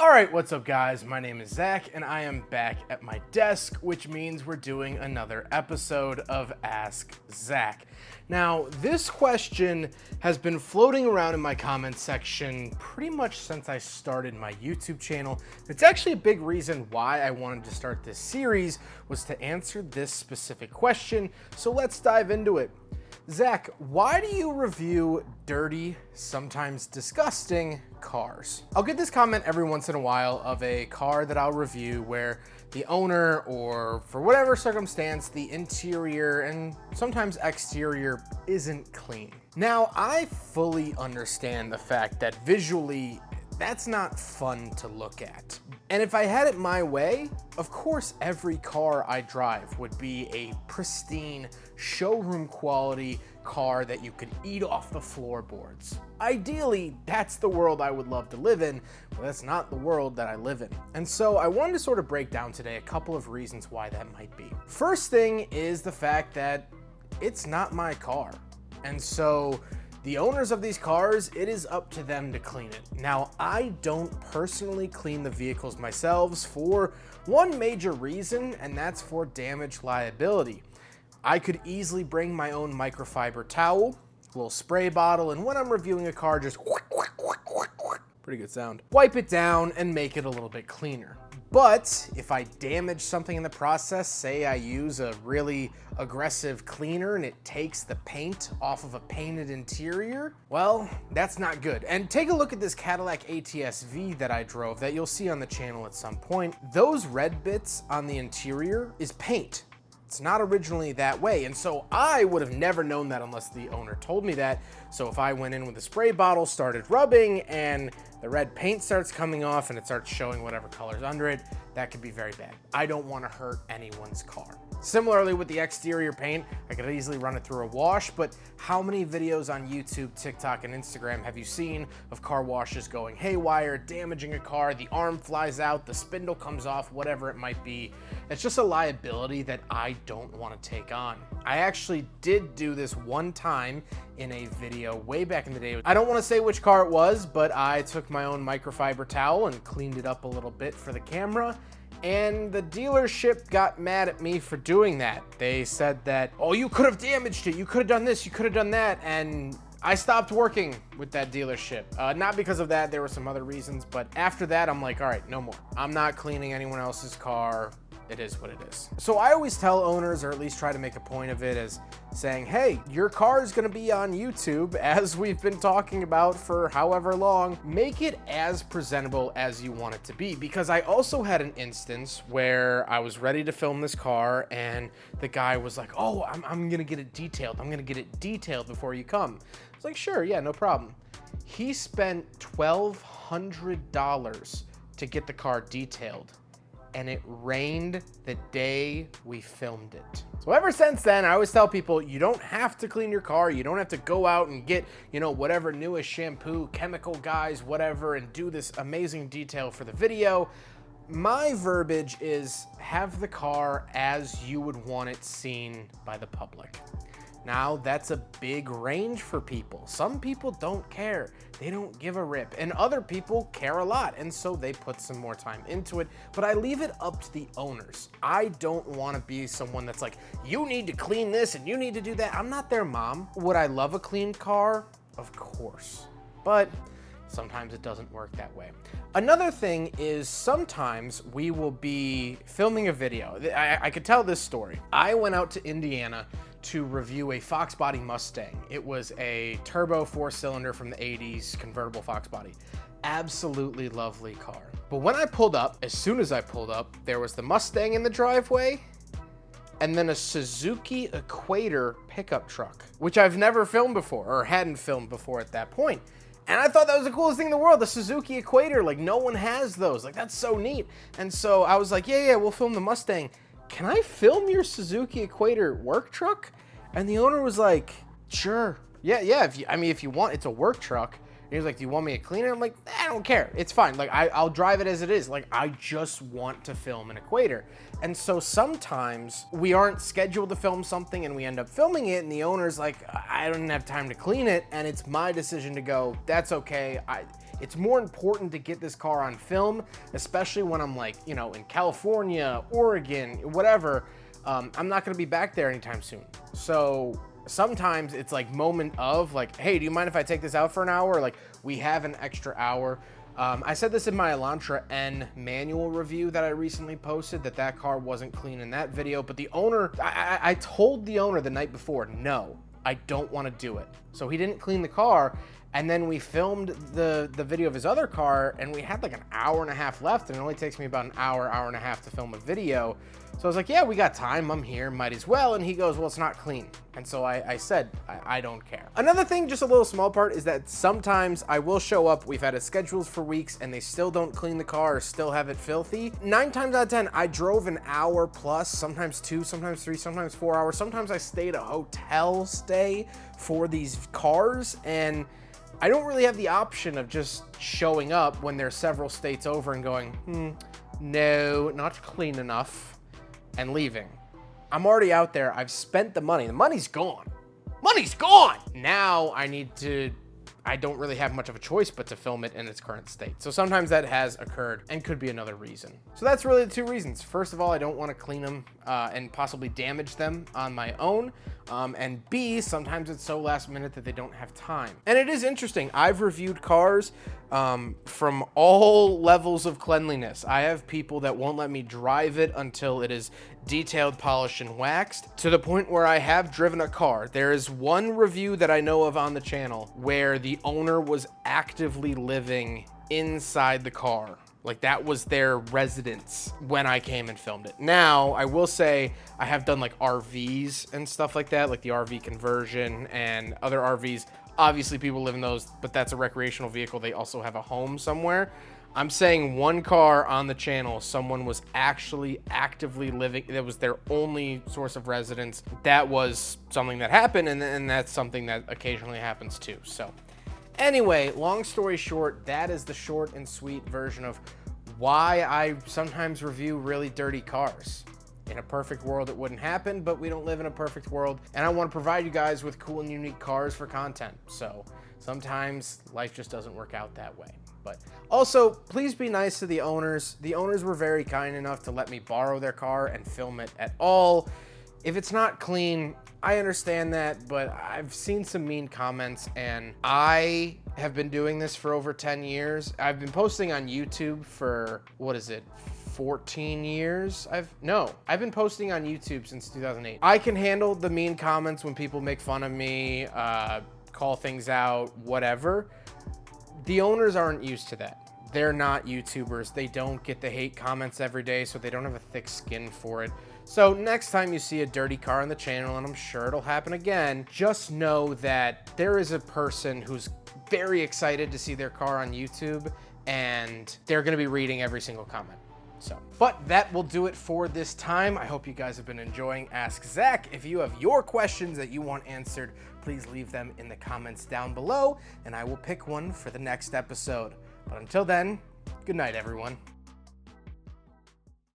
Alright, what's up guys? My name is Zach and I am back at my desk, which means we're doing another episode of Ask Zach. Now, this question has been floating around in my comment section pretty much since I started my YouTube channel. It's actually a big reason why I wanted to start this series was to answer this specific question, so let's dive into it. Zach, why do you review dirty, sometimes disgusting cars? I'll get this comment every once in a while of a car that I'll review where the owner, or for whatever circumstance, the interior and sometimes exterior isn't clean. Now, I fully understand the fact that visually, that's not fun to look at. And if I had it my way, of course every car I drive would be a pristine, showroom quality car that you could eat off the floorboards. Ideally, that's the world I would love to live in, but that's not the world that I live in. And so I wanted to sort of break down today a couple of reasons why that might be. First thing is the fact that it's not my car. And so the owners of these cars, it is up to them to clean it. Now, I don't personally clean the vehicles myself for one major reason, and that's for damage liability. I could easily bring my own microfiber towel, a little spray bottle, and when I'm reviewing a car, just pretty good sound, wipe it down and make it a little bit cleaner. But if I damage something in the process, say I use a really aggressive cleaner and it takes the paint off of a painted interior, well, that's not good. And take a look at this Cadillac ATSV that I drove that you'll see on the channel at some point. Those red bits on the interior is paint. It's not originally that way, and so I would have never known that unless the owner told me that. So if I went in with a spray bottle, started rubbing, and the red paint starts coming off and it starts showing whatever color's under it, that could be very bad. I don't want to hurt anyone's car. Similarly with the exterior paint, I could easily run it through a wash, but how many videos on YouTube, TikTok, and Instagram have you seen of car washes going haywire, damaging a car, the arm flies out, the spindle comes off, whatever it might be? It's just a liability that I don't want to take on. I actually did do this one time in a video way back in the day. I don't want to say which car it was, but I took my own microfiber towel and cleaned it up a little bit for the camera. And the dealership got mad at me for doing that. They said that, oh, you could have damaged it. You could have done this, you could have done that. And I stopped working with that dealership. Not because of that, there were some other reasons. But after that, I'm like, all right, no more. I'm not cleaning anyone else's car. It is what it is. So I always tell owners, or at least try to make a point of it, as saying, hey, your car is going to be on YouTube, as we've been talking about for however long. Make it as presentable as you want it to be, because I also had an instance where I was ready to film this car and the guy was like, oh, I'm going to get it detailed. I'm going to get it detailed before you come. I was like, sure, yeah, no problem. He spent $1,200 to get the car detailed, and it rained the day we filmed it. So ever since then, I always tell people, you don't have to clean your car. You don't have to go out and get, whatever newest shampoo, chemical guys, whatever, and do this amazing detail for the video. My verbiage is have the car as you would want it seen by the public. Now, that's a big range for people. Some people don't care. They don't give a rip. And other people care a lot, and so they put some more time into it. But I leave it up to the owners. I don't want to be someone that's like, you need to clean this and you need to do that. I'm not their mom. Would I love a clean car? Of course. But sometimes it doesn't work that way. Another thing is sometimes we will be filming a video. I could tell this story. I went out to Indiana to review a Fox body Mustang. It was a turbo 4-cylinder from the 80s, convertible Fox body. Absolutely lovely car. But when I pulled up, as soon as I pulled up, there was the Mustang in the driveway and then a Suzuki Equator pickup truck, which I've never filmed before, or hadn't filmed before at that point. And I thought that was the coolest thing in the world, the Suzuki Equator. Like, no one has those. Like, that's so neat. And so I was like, yeah, we'll film the Mustang. Can I film your Suzuki Equator work truck? And the owner was like, sure. Yeah, if you want, it's a work truck. And he was like, do you want me to clean it? I'm like, I don't care. It's fine. Like, I'll drive it as it is. Like, I just want to film an Equator. And so sometimes we aren't scheduled to film something and we end up filming it, and the owner's like, I don't have time to clean it. And it's my decision to go, that's okay. it's more important to get this car on film, especially when I'm like, you know, in California, Oregon, whatever. I'm not gonna be back there anytime soon. So sometimes it's like moment of like, hey, do you mind if I take this out for an hour? Or like, we have an extra hour. I said this in my Elantra N manual review that I recently posted, that car wasn't clean in that video, but the owner, I told the owner the night before, no, I don't want to do it. So he didn't clean the car, and then we filmed the video of his other car, and we had like an hour and a half left, and it only takes me about an hour and a half to film a video. So I was like, yeah, we got time, I'm here, might as well. And he goes, well, it's not clean. And so I said, I don't care. Another thing, just a little small part, is that sometimes I will show up, we've had it scheduled for weeks, and they still don't clean the car or still have it filthy. 9 times out of 10, I drove an hour plus, sometimes 2, sometimes 3, sometimes 4 hours. Sometimes I stayed a hotel stay for these cars, and I don't really have the option of just showing up when they're several states over and going, no, not clean enough, and leaving. I'm already out there. I've spent the money. The money's gone. Money's gone! Now I don't really have much of a choice but to film it in its current state. So sometimes that has occurred and could be another reason. So that's really the 2 reasons. First of all, I don't want to clean them and possibly damage them on my own. And B, sometimes it's so last minute that they don't have time. And it is interesting. I've reviewed cars from all levels of cleanliness. I have people that won't let me drive it until it is detailed, polished, and waxed, to the point where I have driven a car. There is one review that I know of on the channel where the owner was actively living inside the car. Like, that was their residence when I came and filmed it. Now, I will say I have done like RVs and stuff like that, like the RV conversion and other RVs. Obviously, people live in those, but that's a recreational vehicle. They also have a home somewhere. I'm saying one car on the channel, someone was actually actively living. That was their only source of residence. That was something that happened, and that's something that occasionally happens too. So anyway, long story short, that is the short and sweet version of why I sometimes review really dirty cars. In a perfect world, it wouldn't happen, but we don't live in a perfect world, and I want to provide you guys with cool and unique cars for content. So sometimes life just doesn't work out that way. But also, please be nice to the owners. The owners were very kind enough to let me borrow their car and film it at all. If it's not clean, I understand that, but I've seen some mean comments, and I have been doing this for over 10 years. I've been posting on YouTube for, 14 years? I've been posting on YouTube since 2008. I can handle the mean comments when people make fun of me, call things out, whatever. The owners aren't used to that. They're not YouTubers. They don't get the hate comments every day, so they don't have a thick skin for it. So next time you see a dirty car on the channel, and I'm sure it'll happen again, just know that there is a person who's very excited to see their car on YouTube, and they're gonna be reading every single comment. But that will do it for this time. I hope you guys have been enjoying Ask Zach. If you have your questions that you want answered, please leave them in the comments down below, and I will pick one for the next episode. But until then, good night, everyone.